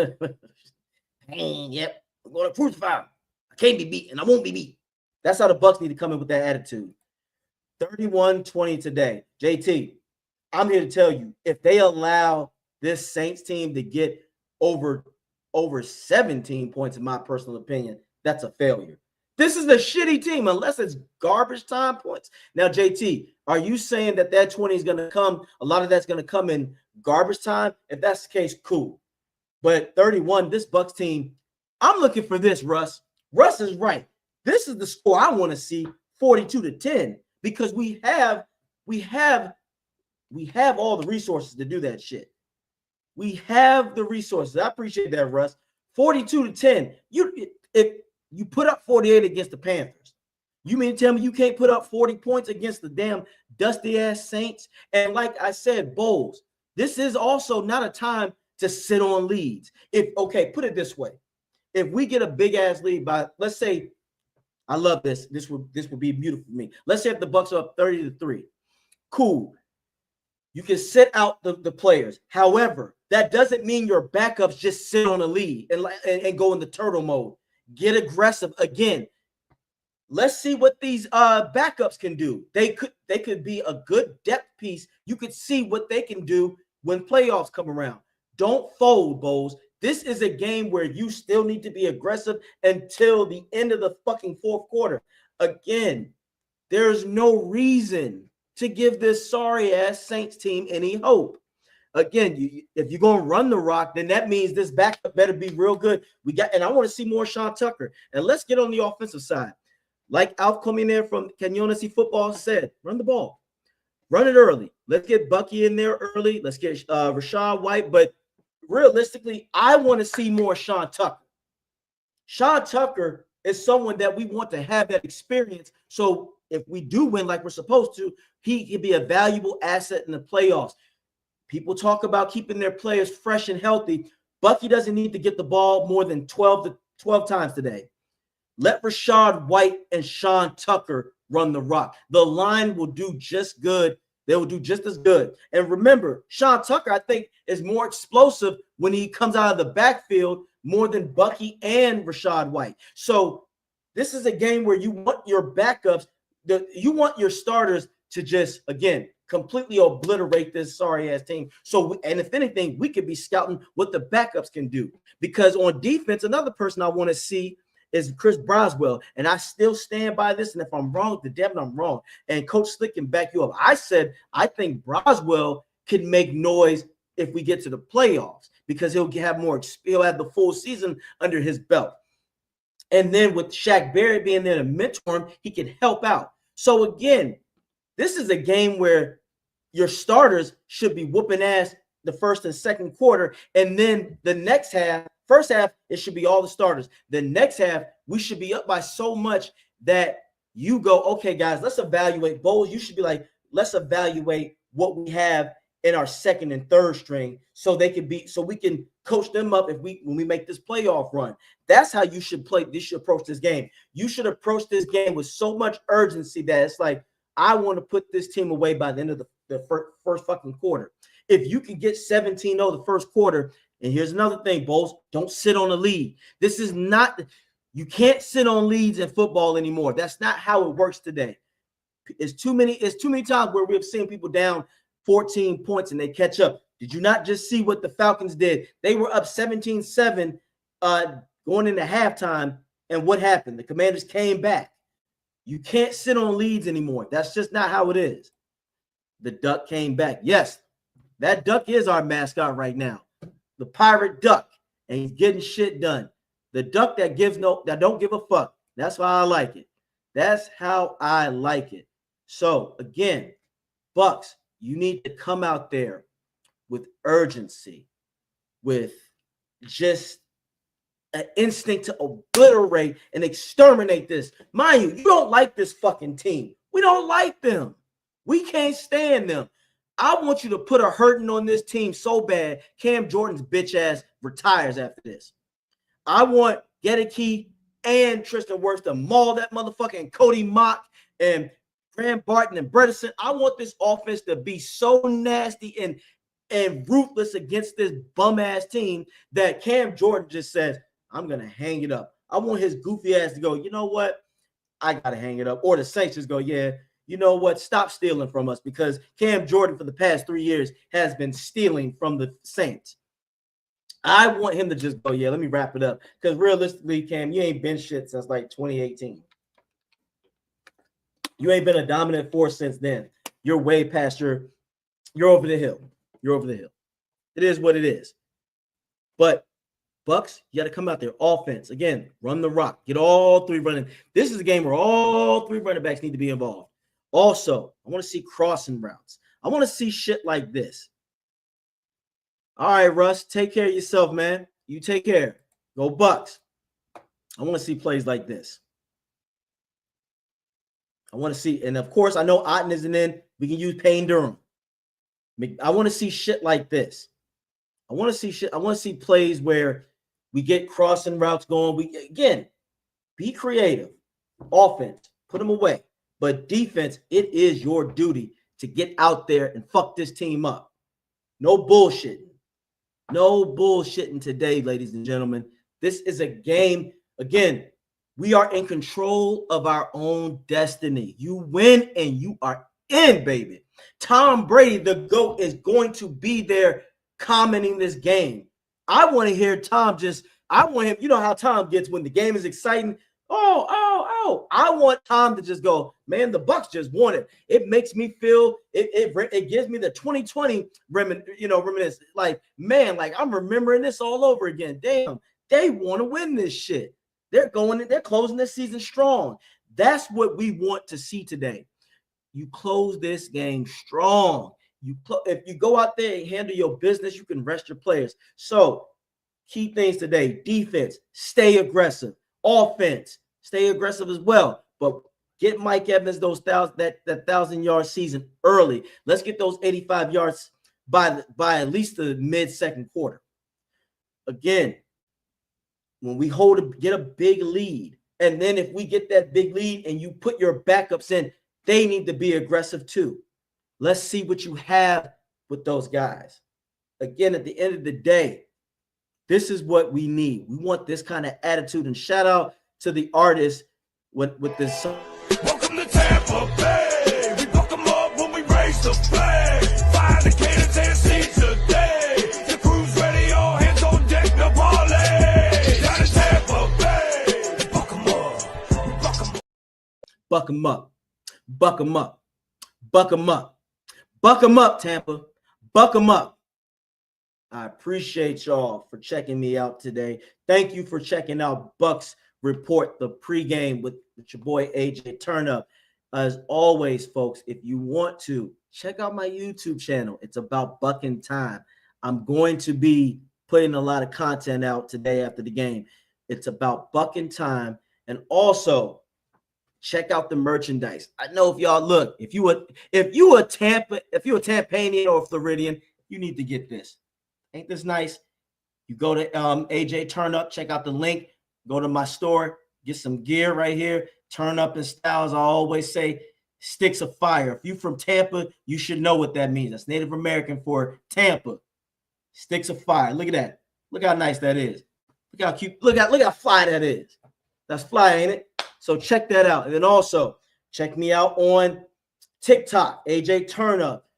Yep. I'm going to crucify him. I can't be beat, and I won't be beat. That's how the Bucs need to come in with that attitude. 31-20 today. JT, I'm here to tell you, if they allow this Saints team to get over 17 points, in my personal opinion, that's a failure. This is a shitty team, unless it's garbage time points. Now, JT, are you saying that 20 is going to come, a lot of that's going to come in garbage time? If that's the case, cool. But 31, this Bucs team, I'm looking for this, Russ. Russ is right. This is the score I want to see, 42-10, because we have all the resources to do that shit. We have the resources. I appreciate that, Russ. 42-10. If you put up 48 against the Panthers, you mean to tell me you can't put up 40 points against the damn dusty-ass Saints? And like I said, Bowles, this is also not a time to sit on leads. Put it this way. If we get a big-ass lead by, let's say, I love this. This would be beautiful for me. Let's say if the Bucs are up 30-3. Cool. You can sit out the players. However, that doesn't mean your backups just sit on a lead and go into turtle mode. Get aggressive again. Let's see what these backups can do. They could be a good depth piece. You could see what they can do when playoffs come around. Don't fold, Bowles. This is a game where you still need to be aggressive until the end of the fucking 4th quarter. Again, there's no reason to give this sorry-ass Saints team any hope. Again, if you're going to run the rock, then that means this backup better be real good. And I want to see more Sean Tucker. And let's get on the offensive side. Like Alf coming there from Canyonacy Football said, run the ball. Run it early. Let's get Bucky in there early. Let's get Rachaad White. But realistically, I want to see more Sean Tucker. Sean Tucker is someone that we want to have that experience. So if we do win like we're supposed to, he can be a valuable asset in the playoffs. People talk about keeping their players fresh and healthy. Bucky doesn't need to get the ball more than 12 times today. Let Rachaad White and Sean Tucker run the rock. The line will do just good. They will do just as good. And remember, Sean Tucker, I think, is more explosive when he comes out of the backfield more than Bucky and Rachaad White. So this is a game where you want your backups, you want your starters to just, again, completely obliterate this sorry-ass team. And if anything, we could be scouting what the backups can do. Because on defense, another person I want to see is Chris Broswell. And I still stand by this. And if I'm wrong, the devil, I'm wrong. And Coach Slick can back you up. I said, I think Broswell can make noise if we get to the playoffs because he'll have the full season under his belt. And then with Shaq Barrett being there to mentor him, he can help out. So again, This is a game where your starters should be whooping ass the first and second quarter, and then the next half, first half, it should be all the starters. The next half, we should be up by so much that you go, okay, guys, let's evaluate. Bowles, you should be like, let's evaluate what we have in our second and third string so they can be, so we can coach them up when we make this playoff run. That's how you should play. You should approach this game. You should approach this game with so much urgency that it's like, I want to put this team away by the end of the first fucking quarter. If you can get 17-0 the first quarter, and here's another thing, Bowles, don't sit on a lead. This is not, you can't sit on leads in football anymore. That's not how it works today. It's too many times where we've seen people down 14 points and they catch up. Did you not just see what the Falcons did? They were up 17-7 going into halftime, and what happened? The Commanders came back. You can't sit on leads anymore. That's just not how it is. The duck came back. Yes, that duck is our mascot right now. The pirate duck, and he's getting shit done. The duck that don't give a fuck. That's how I like it. That's how I like it. So again, Bucs, you need to come out there with urgency, with just an instinct to obliterate and exterminate this. Mind you, you don't like this fucking team. We don't like them. We can't stand them. I want you to put a hurting on this team so bad Cam Jordan's bitch ass retires after this. I want Gedeke and Tristan Wirfs to maul that motherfucking Cody Mock and Graham Barton and Bredesen. I want this offense to be so nasty and ruthless against this bum-ass team that Cam Jordan just says, I'm going to hang it up. I want his goofy ass to go, you know what? I got to hang it up. Or the Saints just go, yeah, you know what? Stop stealing from us, because Cam Jordan for the past 3 years has been stealing from the Saints. I want him to just go, yeah, let me wrap it up. Because realistically, Cam, you ain't been shit since like 2018. You ain't been a dominant force since then. You're way past you're over the hill. You're over the hill. It is what it is. But Bucs, you got to come out there. Offense, again, run the rock. Get all three running. This is a game where all three running backs need to be involved. Also, I want to see crossing routes. I want to see shit like this. All right, Russ, take care of yourself, man. You take care. Go Bucs. I want to see plays like this. I want to see, and of course, I know Otten isn't in. We can use Payne Durham. I want to see shit like this. I want to see plays where we get crossing routes going. Again, be creative. Offense, put them away. But defense, it is your duty to get out there and fuck this team up. No bullshitting. No bullshitting today, ladies and gentlemen. This is a game. Again, we are in control of our own destiny. You win and you are in, baby. Tom Brady, the GOAT, is going to be there commenting this game. I want to hear Tom I want him, you know how Tom gets when the game is exciting. Oh. I want Tom to just go, man, the Bucs just won it. It makes me feel, it gives me the 2020 reminiscence. Like, man, like I'm remembering this all over again. Damn, they want to win this shit. They're closing this season strong. That's what we want to see today. You close this game strong. If you go out there and handle your business, you can rest your players. So, key things today: defense, stay aggressive. Offense, stay aggressive as well. But get Mike Evans that 1,000-yard season early. Let's get those 85 yards by at least the mid-second quarter. Again, when we get a big lead, and then if we get that big lead and you put your backups in, they need to be aggressive too. Let's see what you have with those guys. Again, at the end of the day, this is what we need. We want this kind of attitude. And shout out to the artist with this song. Welcome to Tampa Bay. We fuck them up when we raise the flag. Fire the Kansas, Tennessee today. The crew's ready, all hands on deck to parlay. Down in Tampa Bay. Fuck them up. Fuck them up. Buck them up. Buck them up. Buck them up. Buck them up, Tampa. Buck them up. I appreciate y'all for checking me out today. Thank you for checking out Bucs Report, the pregame with your boy AJ Turnup. As always, folks, if you want to, check out my YouTube channel. It's about bucking time. I'm going to be putting a lot of content out today after the game. It's about bucking time. And also, check out the merchandise. I know if y'all look, if you a Tampanian or Floridian, you need to get this. Ain't this nice? You go to AJ Turn Up, check out the link, go to my store, get some gear right here. Turn Up in Styles. I always say sticks of fire. If you from Tampa, you should know what that means. That's Native American for Tampa. Sticks of fire. Look at that. Look how nice that is. Look how cute. Look how fly that is. That's fly, ain't it? So check that out. And then also check me out on TikTok, AJ Turn Up,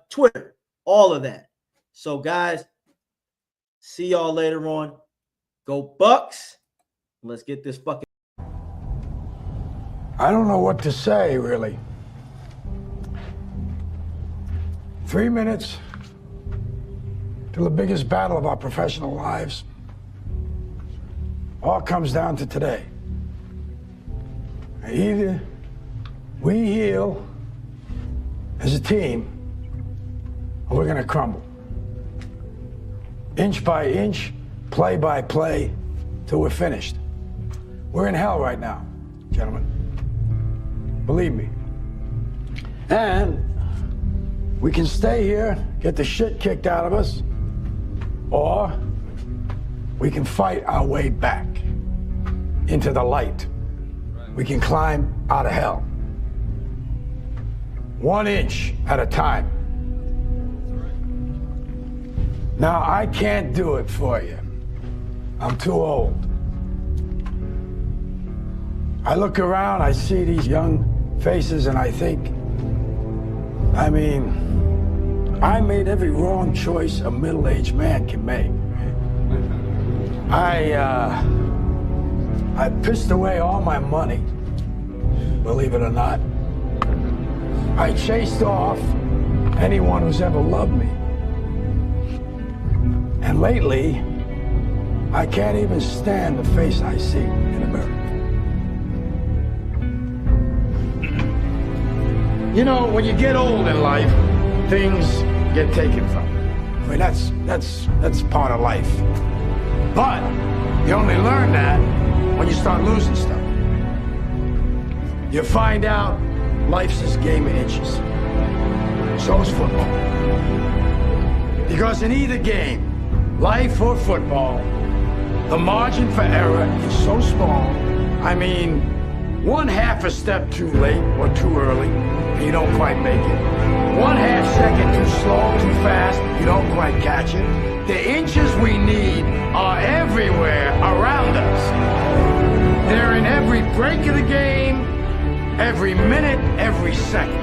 Twitter, all of that. So guys, see y'all later on. Go Bucs. Let's get this fucking. I don't know what to say, really. 3 minutes till the biggest battle of our professional lives. All comes down to today. Either we heal as a team, or we're gonna crumble. Inch by inch, play by play, till we're finished. We're in hell right now, gentlemen. Believe me. And we can stay here, get the shit kicked out of us, or we can fight our way back into the light. We can climb out of hell. 1 inch at a time. Now, I can't do it for you. I'm too old. I look around, I see these young faces, and I think, I made every wrong choice a middle-aged man can make. I pissed away all my money, believe it or not. I chased off anyone who's ever loved me. And lately, I can't even stand the face I see in a mirror. You know, when you get old in life, things get taken from you. I mean, that's part of life. But you only learn that when you start losing stuff. You find out life's this game of inches. So is football. Because in either game, life or football, the margin for error is so small. I mean, 1/2 a step too late or too early, and you don't quite make it. 1/2 second too slow, too fast, you don't quite catch it. The inches we need are everywhere around us. They're in every break of the game, every minute, every second.